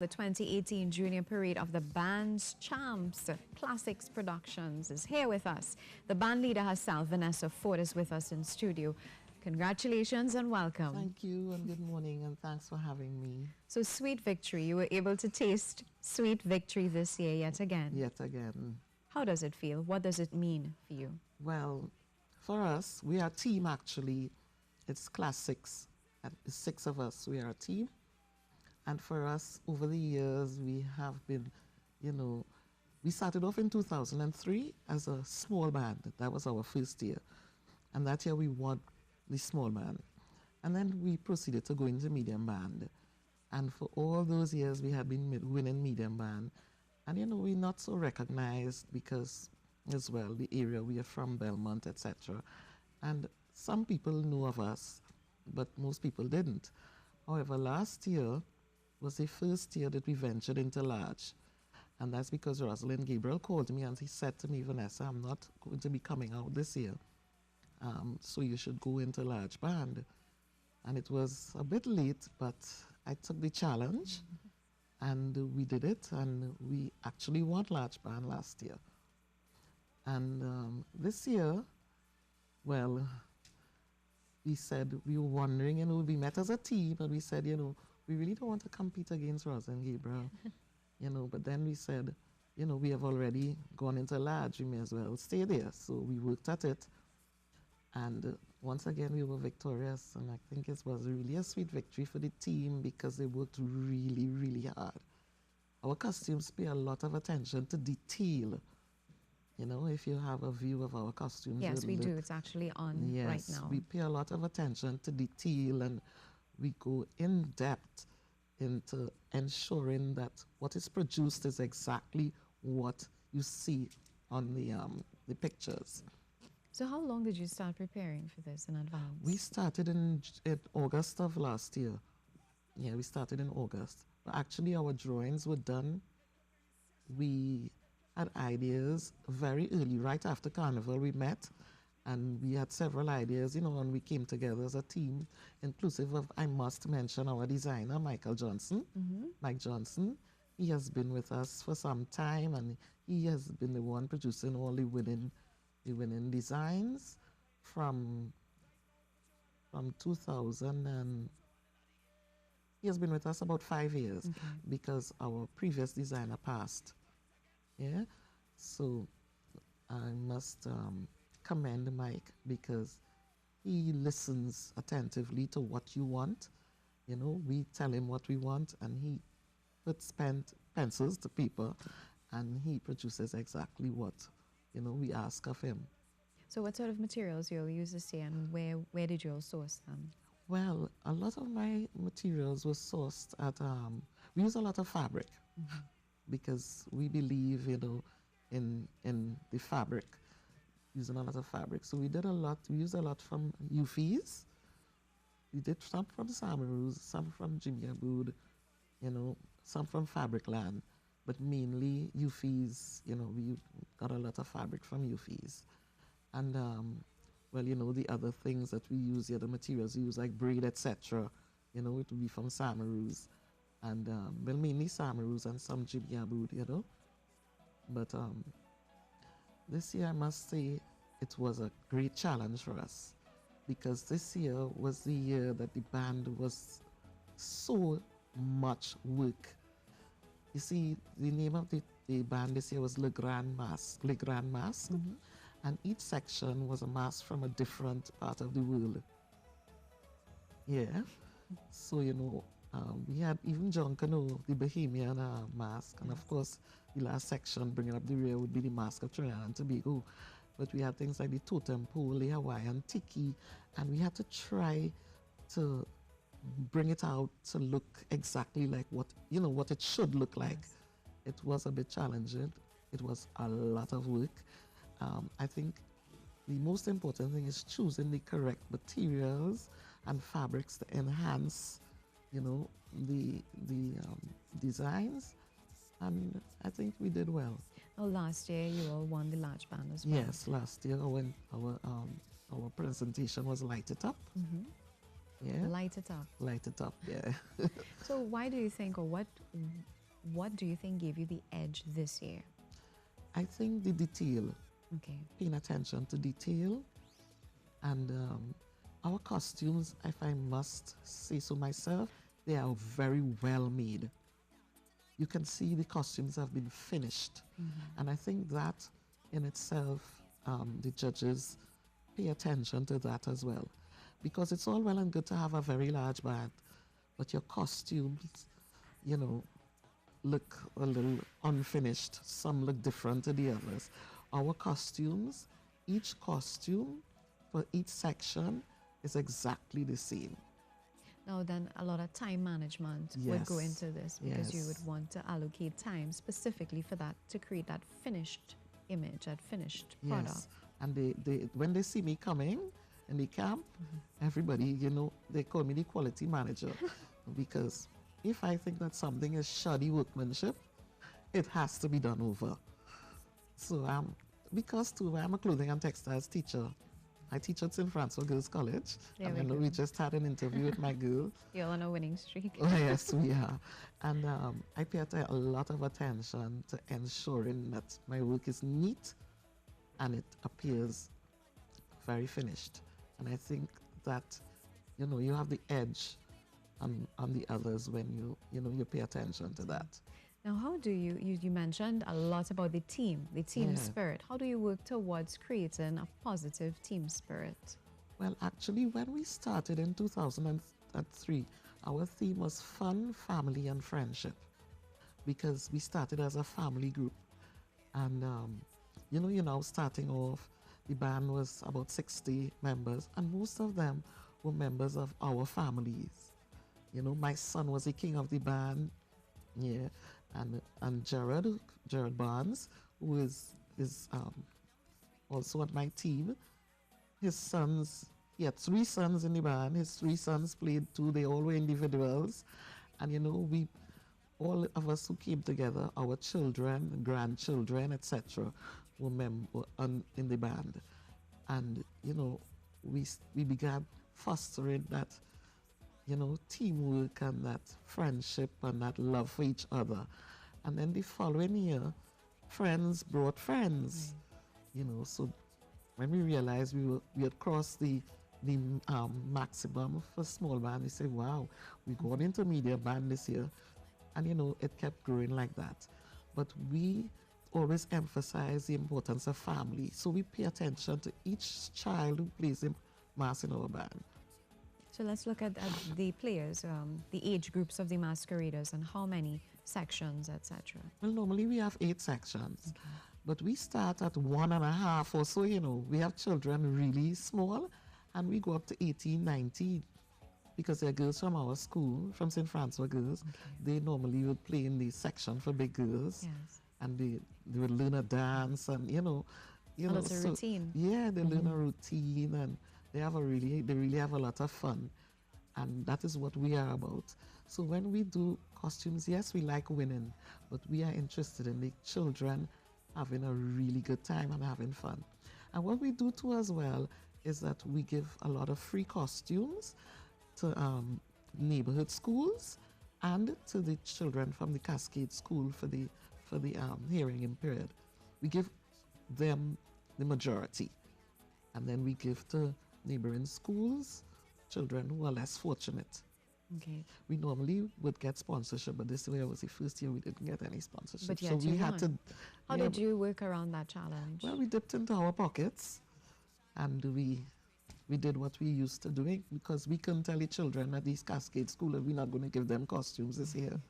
The 2018 Junior Parade of the Band's Champs, Classix Productions, is here with us. The band leader herself, Vanessa Forde, is with us in studio. Congratulations and welcome. Thank you and good morning and thanks for having me. So, sweet victory. You were able to taste sweet victory this year yet again. Yet again. How does it feel? What does it mean for you? Well, for us, we are a team actually. It's Classix. It's 6 of us. We are a team. And for us, over the years, we have been, we started off in 2003 as a small band. That was our first year. And that year we won the small band. And then we proceeded to go into medium band. And for all those years, we had been winning medium band. And, we're not so recognized because, as well, the area we are from, Belmont, etc. And some people know of us, but most people didn't. However, last year was the first year that we ventured into large. And that's because Rosalind Gabriel called me and he said to me, Vanessa, I'm not going to be coming out this year. So you should go into large band. And it was a bit late, but I took the challenge and we did it. And we actually won large band last year. And this year, well, we said we were wondering, we met as a team and we said, we really don't want to compete against Rosalind Gabriel, but then we said, we have already gone into large, we may as well stay there. So we worked at it. And once again, we were victorious. And I think it was really a sweet victory for the team because they worked really, really hard. Our costumes pay a lot of attention to detail. If you have a view of our costumes. Yes, we do. It's actually on right now. Yes, we pay a lot of attention to detail and we go in depth into ensuring that what is produced is exactly what you see on the pictures. So how long did you start preparing for this in advance? We started in August of last year. Yeah, we started in August. But actually, our drawings were done. We had ideas very early, right after Carnival we met. And we had several ideas, and we came together as a team, inclusive of, I must mention, our designer, Michael Johnson, Mike Johnson. He has been with us for some time, and he has been the one producing all the winning designs from 2000, and he has been with us about 5 years because our previous designer passed. Yeah, so I must commend Mike because he listens attentively to what you want. We tell him what we want and he puts pencils to paper and he produces exactly what, we ask of him. So what sort of materials you'll use this year and where did you all source them? Well, a lot of my materials were sourced at, we use a lot of fabric because we believe, in the fabric. Using a lot of fabric. So we used a lot from Euphies. We did some from Samaroos, some from Jimmy Abood, some from Fabricland, but mainly Euphies, we got a lot of fabric from Euphies. And, the other things that we use, the other materials we use like braid, etc., it would be from Samaroos. And, mainly Samaroos and some Jimmy Abood, But, this year, I must say, it was a great challenge for us because this year was the year that the band was so much work. You see, the name of the band this year was Le Grand Masque, and each section was a mask from a different part of the world. Yeah, so we had even John Cano, the Bahamian mask, and of course the last section bringing up the rear would be the mask of Trinidad and Tobago. But we had things like the totem pole, the Hawaiian tiki, and we had to try to bring it out to look exactly like what it should look like. Yes. It was a bit challenging. It was a lot of work. I think the most important thing is choosing the correct materials and fabrics to enhance the designs, and I think we did well. Oh, last year you all won the large band as well. Yes, last year when our presentation was Light It Up. Yeah. Light it up. Light it up, yeah. So why do you think, or what do you think gave you the edge this year? I think the detail, Okay. paying attention to detail, and our costumes, if I must say so myself, they are very well made. You can see the costumes have been finished. And I think that in itself, the judges pay attention to that as well. Because it's all well and good to have a very large band, but your costumes, you know, look a little unfinished. Some look different to the others. Our costumes, each costume for each section is exactly the same. Now then, a lot of time management would go Yes. into this, because you Yes. would want to allocate time specifically for that, to create that finished image, that finished product. Yes. And when they see me coming in the camp, everybody, they call me the quality manager. Because if I think that something is shoddy workmanship, it has to be done over. So because too, I'm a clothing and textiles teacher. I teach at St. Francois Girls College. There And we I know go. we just had an interview with my girl. You're on a winning streak. Oh, yes, we are. And I pay a lot of attention to ensuring that my work is neat and it appears very finished. And I think that, you have the edge on the others when you pay attention to that. Now, how do you mentioned a lot about the team Yeah. spirit. How do you work towards creating a positive team spirit? Well, actually, when we started in 2003, our theme was fun, family, and friendship, because we started as a family group. And, starting off, the band was about 60 members, and most of them were members of our families. My son was the king of the band, yeah, and Gerard Barnes, who is also on my team. His sons, he had 3 sons in the band. His 3 sons played too. They all were individuals. And, we, all of us who came together, our children, grandchildren, etc., were in the band. And, we began fostering that, teamwork and that friendship and that love for each other. And then the following year, friends brought friends, so when we realized we had crossed the maximum for small band, we said, wow, we got into media band this year. And, it kept growing like that. But we always emphasize the importance of family. So we pay attention to each child who plays in mass in our band. So let's look at the players, the age groups of the masqueraders, and how many sections, etc. Well, normally we have 8 sections, but we start at 1.5 or so, we have children really small, and we go up to 18, 19, because they're girls from our school, from St. Francois Girls. They normally would play in the section for big girls, Yes. and they would learn a dance, and That's a routine. Yeah, they learn a routine, and they really have a lot of fun, and that is what we are about. So when we do costumes, yes, we like winning, but we are interested in the children having a really good time and having fun. And what we do too as well is that we give a lot of free costumes to neighborhood schools and to the children from the Cascade School for the hearing impaired. We give them the majority, and then we give to neighboring schools children who are less fortunate. Okay. We normally would get sponsorship, but this year was the first year we didn't get any sponsorship. But So yet we you had won. to. How yeah, did you work around that challenge? Well, we dipped into our pockets, and we did what we used to doing, because we couldn't tell the children at these Cascade School that we're not going to give them costumes this year.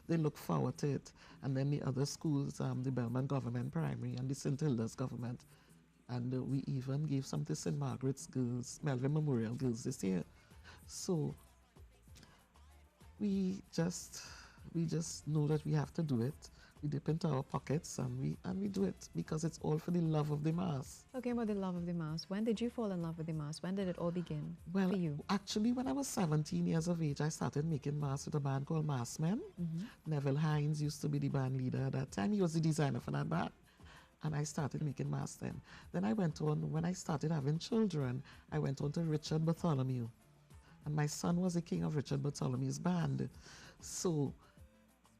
They look forward to it. And then the other schools, the Belmont Government Primary and the St. Hilda's Government. And we even gave some to St. Margaret's Girls, Melvin Memorial Girls this year. So we just know that we have to do it. We dip into our pockets and we do it, because it's all for the love of the mass. Talking about the love of the mass, when did you fall in love with the mass? When did it all begin Well, for you? actually, when I was 17 years of age, I started making masks with a band called Massmen. Neville Hines used to be the band leader at that time. He was the designer for that band. And I started making masks then. Then I went on, when I started having children, I went on to Richard Bartholomew. And my son was the king of Richard Bartholomew's band. So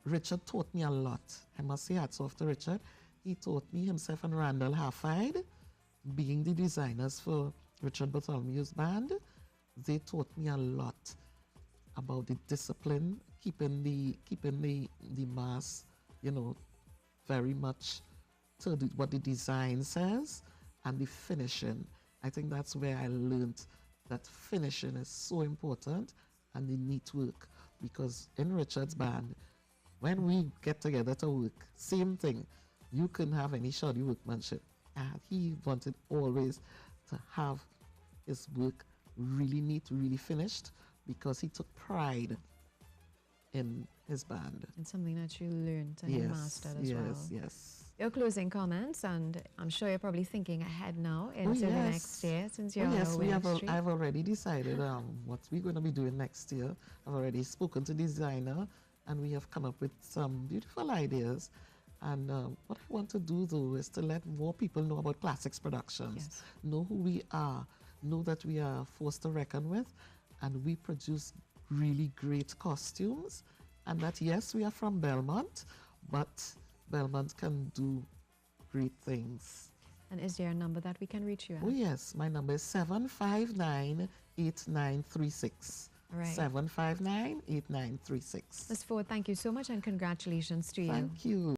Richard taught me a lot. I must say hats off to Richard. He taught me, himself and Randall Halfide, being the designers for Richard Bartholomew's band. They taught me a lot about the discipline, keeping the mass, you know, very much to what the design says, and the finishing. I think that's where I learned that finishing is so important, and the neat work. Because in Richard's band, when we get together to work, same thing. You couldn't have any shoddy workmanship. And he wanted always to have his work really neat, really finished, because he took pride in his band. It's something that you learned and you mastered as well. Yes. Your closing comments, and I'm sure you're probably thinking ahead now into the next year, since you're I've already decided what we're going to be doing next year. I've already spoken to the designer, and we have come up with some beautiful ideas. And what I want to do, though, is to let more people know about Classix Productions, know who we are, know that we are a force to reckon with, and we produce really great costumes. And that, yes, we are from Belmont, but Belmont can do great things. And is there a number that we can reach you at? Oh, yes. My number is 759-8936. All right. 759-8936. Ms. Forde, thank you so much, and congratulations to you. Thank you.